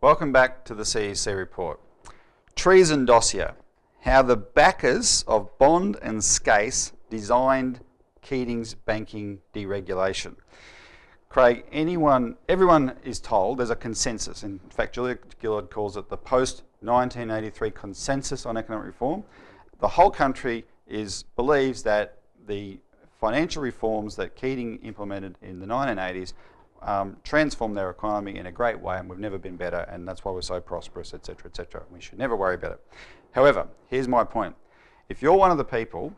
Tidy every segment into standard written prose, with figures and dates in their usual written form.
Welcome back to the CEC Report. Treason Dossier, how the backers of Bond and Skase designed Keating's banking deregulation. Craig, everyone is told there's a consensus. In fact, Julia Gillard calls it the post-1983 consensus on economic reform. The whole country believes that the financial reforms that Keating implemented in the 1980s transformed their economy in a great way, and we've never been better, and that's why we're so prosperous, etc., etc. We should never worry about it. However, here's my point. If you're one of the people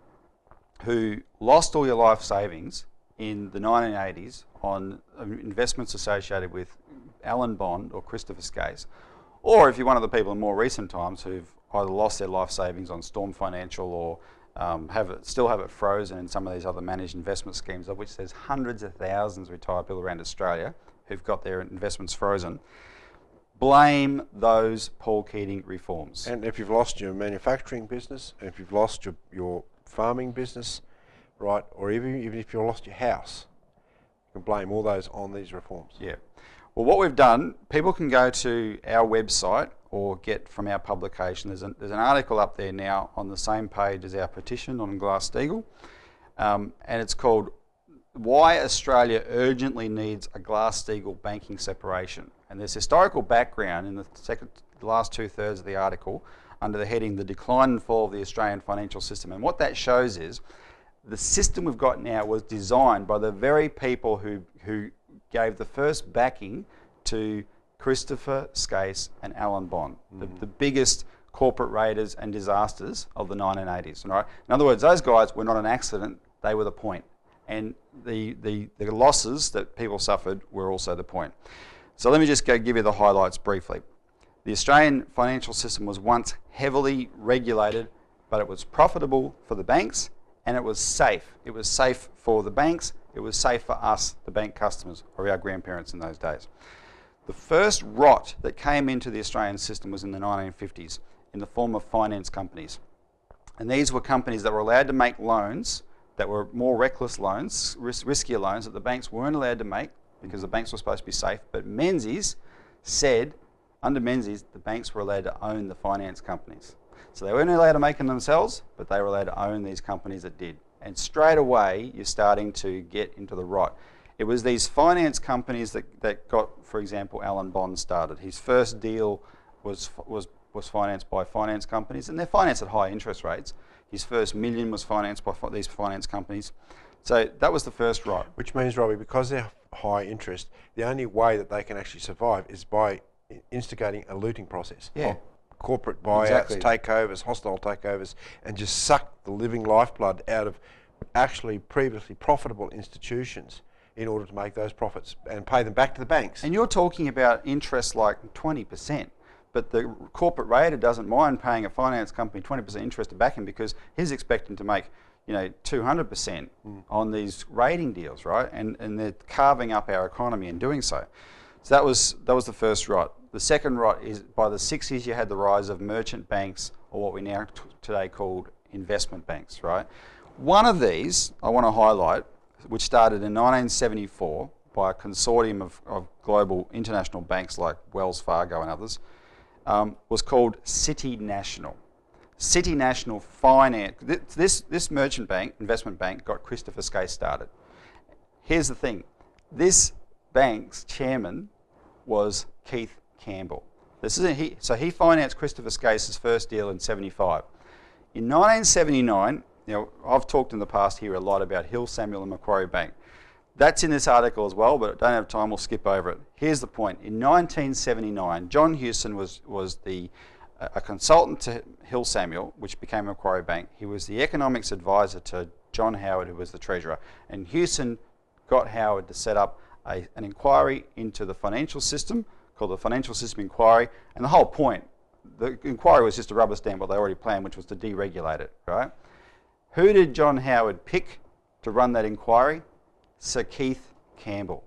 who lost all your life savings in the 1980s on investments associated with Alan Bond or Christopher Skase, or if you're one of the people in more recent times who've either lost their life savings on Storm Financial or still have it frozen in some of these other managed investment schemes, of which there's hundreds of thousands of retired people around Australia who've got their investments frozen, blame those Paul Keating reforms. And if you've lost your manufacturing business, and if you've lost your farming business, right, or even if you've lost your house, you can blame all those on these reforms. Yeah. Well, what we've done, people can go to our website or get from our publication. There's an article up there now on the same page as our petition on Glass-Steagall, and it's called Why Australia Urgently Needs a Glass-Steagall Banking Separation. And there's historical background in the last two-thirds of the article under the heading The Decline and Fall of the Australian Financial System. And what that shows is the system we've got now was designed by the very people who gave the first backing to Christopher Skase and Alan Bond, the biggest corporate raiders and disasters of the 1980s. Right? In other words, those guys were not an accident, they were the point. And the losses that people suffered were also the point. So let me just give you the highlights briefly. The Australian financial system was once heavily regulated, but it was profitable for the banks and it was safe. It was safe for the banks, it was safe for us, the bank customers, or our grandparents in those days. The first rot that came into the Australian system was in the 1950s in the form of finance companies. And these were companies that were allowed to make loans that were more reckless loans, riskier loans that the banks weren't allowed to make because the banks were supposed to be safe. But Menzies said, under Menzies, the banks were allowed to own the finance companies. So they weren't allowed to make them themselves, but they were allowed to own these companies that did. And straight away, you're starting to get into the rot. It was these finance companies that got, for example, Alan Bond started. His first deal was financed by finance companies, and they're financed at high interest rates. His first million was financed by these finance companies. So that was the first rot. Which means, Robbie, because they're high interest, the only way that they can actually survive is by instigating a looting process. Yeah. Corporate buyouts, takeovers, hostile takeovers, and just suck the living lifeblood out of actually previously profitable institutions in order to make those profits and pay them back to the banks. And you're talking about interest like 20%, but the corporate raider doesn't mind paying a finance company 20% interest to back him because he's expecting to make 200% on these raiding deals, right? And they're carving up our economy in doing so. So that was the first rot. The second rot is by the 60s you had the rise of merchant banks, or what we now today call investment banks, right? One of these I want to highlight, which started in 1974 by a consortium of global international banks like Wells Fargo and others, was called City National. City National Finance, this merchant bank, investment bank, got Christopher Skase started. Here's the thing, this bank's chairman was Keith Campbell. So he financed Christopher Skase's first deal in 75. In 1979, I've talked in the past here a lot about Hill Samuel and Macquarie Bank. That's in this article as well, but I don't have time, we'll skip over it. Here's the point. In 1979, John Hewson was a consultant to Hill Samuel, which became Macquarie Bank. He was the economics advisor to John Howard, who was the treasurer. And Hewson got Howard to set up an inquiry into the financial system called the Financial System Inquiry. And the whole point, the inquiry was just to rubber stamp what they already planned, which was to deregulate it, right? Who did John Howard pick to run that inquiry? Sir Keith Campbell.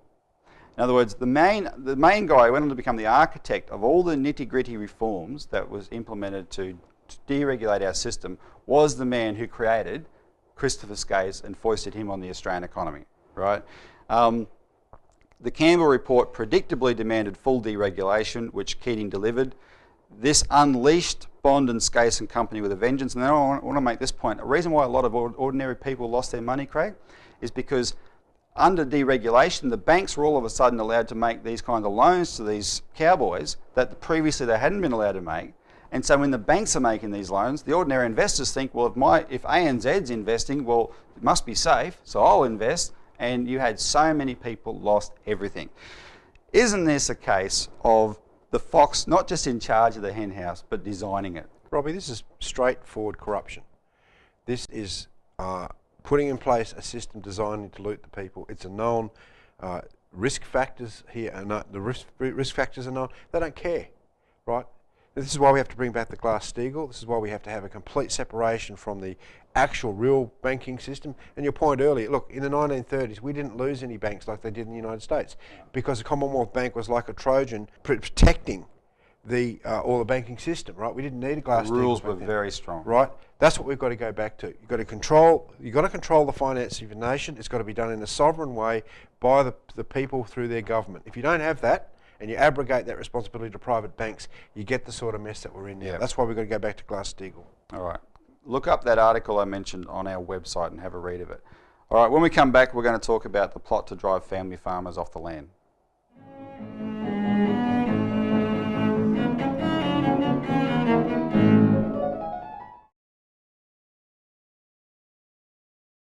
In other words, the main guy who went on to become the architect of all the nitty-gritty reforms that was implemented to deregulate our system was the man who created Christopher Skase and foisted him on the Australian economy, right? The Campbell report predictably demanded full deregulation, which Keating delivered. This unleashed Bond and Skase and company with a vengeance. And then I want to make this point. The reason why a lot of ordinary people lost their money, Craig, is because under deregulation, the banks were all of a sudden allowed to make these kinds of loans to these cowboys that previously they hadn't been allowed to make. And so when the banks are making these loans, the ordinary investors think, well, if ANZ's investing, well, it must be safe, so I'll invest. And you had so many people lost everything. Isn't this a case of the fox not just in charge of the hen house, but designing it? Robbie, this is straightforward corruption. This is putting in place a system designed to loot the people. It's a known risk factors here, and the risk factors are known. They don't care, right? This is why we have to bring back the Glass-Steagall. This is why we have to have a complete separation from the actual real banking system. And your point earlier, look, in the 1930s, we didn't lose any banks like they did in the United States because the Commonwealth Bank was like a Trojan protecting all the banking system, right? We didn't need a Glass-Steagall. The rules were very strong. Right? That's what we've got to go back to. You've got to control the finance of your nation. It's got to be done in a sovereign way by the people through their government. If you don't have that, and you abrogate that responsibility to private banks, you get the sort of mess that we're in now. Yep. That's why we've got to go back to Glass-Steagall. All right. Look up that article I mentioned on our website and have a read of it. All right, when we come back, we're going to talk about the plot to drive family farmers off the land.